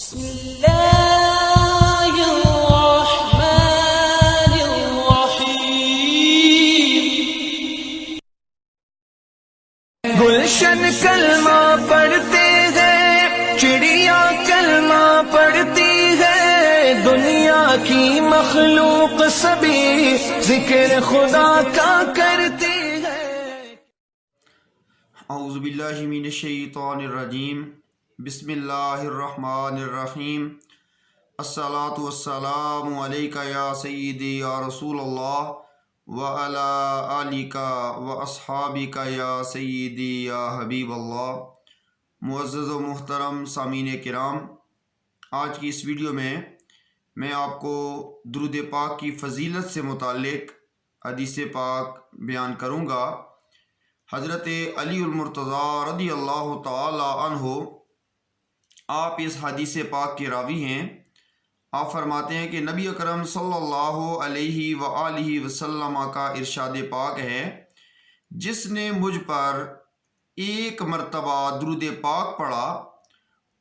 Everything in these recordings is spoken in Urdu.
بسم الله الرحمن الرحيم گلشن کلمہ پڑھتے ہیں، چڑیا کلمہ پڑھتی ہے، دنیا کی مخلوق سبھی ذکر خدا کا کرتی ہے۔ اعوذ باللہ من الشیطان الرجیم، بسم اللہ الرحمن الرحیم۔ الصلاۃ والسلام علیک یا سیدی یا رسول اللہ وعلی آلک واصحابک یا سیدی یا حبیب اللہ۔ معزز و محترم سامعین کرام، آج کی اس ویڈیو میں آپ کو درود پاک کی فضیلت سے متعلق حدیث پاک بیان کروں گا۔ حضرت علی المرتضیٰ رضی اللہ تعالی عنہ آپ اس حدیث پاک کے راوی ہیں۔ آپ فرماتے ہیں کہ نبی اکرم صلی اللہ علیہ وآلہ وسلم کا ارشاد پاک ہے، جس نے مجھ پر ایک مرتبہ درود پاک پڑھا،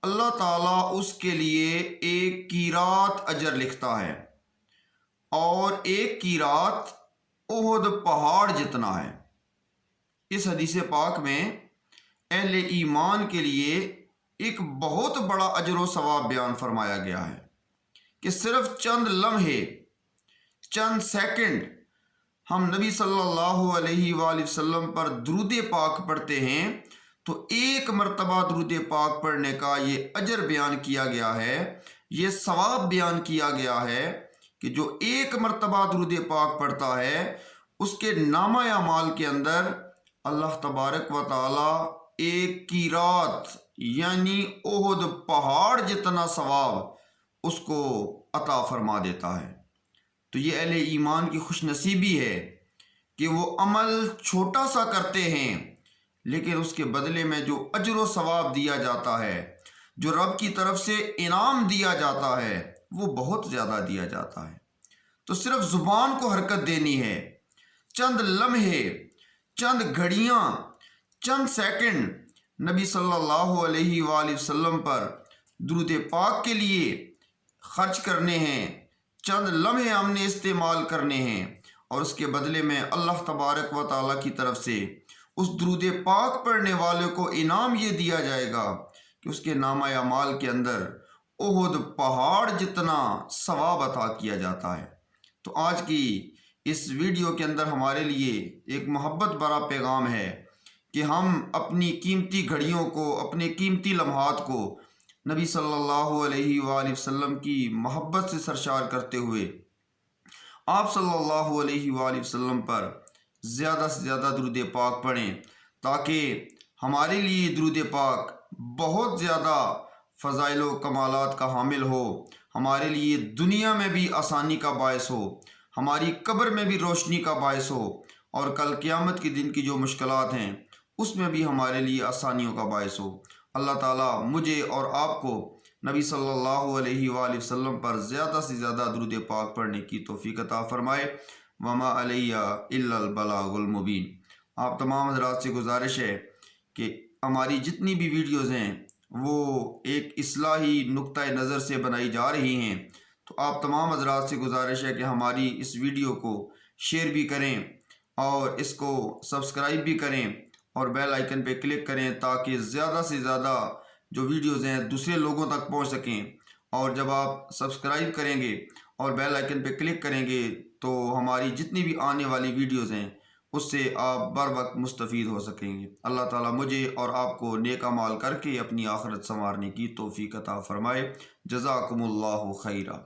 اللہ تعالیٰ اس کے لیے ایک قیرات اجر لکھتا ہے، اور ایک قیرات احد پہاڑ جتنا ہے۔ اس حدیث پاک میں اہل ایمان کے لیے ایک بہت بڑا اجر و ثواب بیان فرمایا گیا ہے کہ صرف چند لمحے، چند سیکنڈ ہم نبی صلی اللہ علیہ وآلہ وسلم پر درود پاک پڑھتے ہیں تو ایک مرتبہ درود پاک پڑھنے کا یہ اجر بیان کیا گیا ہے، یہ ثواب بیان کیا گیا ہے کہ جو ایک مرتبہ درود پاک پڑھتا ہے اس کے نامہ اعمال کے اندر اللہ تبارک و تعالی ایک قیرات یعنی احد پہاڑ جتنا ثواب اس کو عطا فرما دیتا ہے۔ تو یہ اہل ایمان کی خوش نصیبی ہے کہ وہ عمل چھوٹا سا کرتے ہیں، لیکن اس کے بدلے میں جو اجر و ثواب دیا جاتا ہے، جو رب کی طرف سے انعام دیا جاتا ہے، وہ بہت زیادہ دیا جاتا ہے۔ تو صرف زبان کو حرکت دینی ہے، چند لمحے، چند گھڑیاں، چند سیکنڈ نبی صلی اللہ علیہ وآلہ وسلم پر درود پاک کے لیے خرچ کرنے ہیں، چند لمحے ہم نے استعمال کرنے ہیں، اور اس کے بدلے میں اللہ تبارک و تعالیٰ کی طرف سے اس درود پاک پڑھنے والے کو انعام یہ دیا جائے گا کہ اس کے نامہ اعمال کے اندر احد پہاڑ جتنا ثواب عطا کیا جاتا ہے۔ تو آج کی اس ویڈیو کے اندر ہمارے لیے ایک محبت بھرا پیغام ہے کہ ہم اپنی قیمتی گھڑیوں کو، اپنے قیمتی لمحات کو نبی صلی اللہ علیہ وآلہ وسلم کی محبت سے سرشار کرتے ہوئے آپ صلی اللہ علیہ وآلہ وسلم پر زیادہ سے زیادہ درود پاک پڑھیں، تاکہ ہمارے لیے درود پاک بہت زیادہ فضائل و کمالات کا حامل ہو، ہمارے لیے دنیا میں بھی آسانی کا باعث ہو، ہماری قبر میں بھی روشنی کا باعث ہو، اور کل قیامت کے دن کی جو مشکلات ہیں اس میں بھی ہمارے لیے آسانیوں کا باعث ہو۔ اللہ تعالیٰ مجھے اور آپ کو نبی صلی اللہ علیہ وآلہ وسلم پر زیادہ سے زیادہ درود پاک پڑھنے کی توفیق عطا فرمائے۔ وما علیہ الا البلاغ المبین۔ آپ تمام حضرات سے گزارش ہے کہ ہماری جتنی بھی ویڈیوز ہیں وہ ایک اصلاحی نقطہ نظر سے بنائی جا رہی ہیں، تو آپ تمام حضرات سے گزارش ہے کہ ہماری اس ویڈیو کو شیئر بھی کریں اور اس کو سبسکرائب بھی کریں اور بیل آئیکن پہ کلک کریں، تاکہ زیادہ سے زیادہ جو ویڈیوز ہیں دوسرے لوگوں تک پہنچ سکیں۔ اور جب آپ سبسکرائب کریں گے اور بیل آئیکن پہ کلک کریں گے تو ہماری جتنی بھی آنے والی ویڈیوز ہیں اس سے آپ بر وقت مستفید ہو سکیں گے۔ اللہ تعالیٰ مجھے اور آپ کو نیک اعمال کر کے اپنی آخرت سنوارنے کی توفیق عطا فرمائے۔ جزاکم اللہ خیرہ۔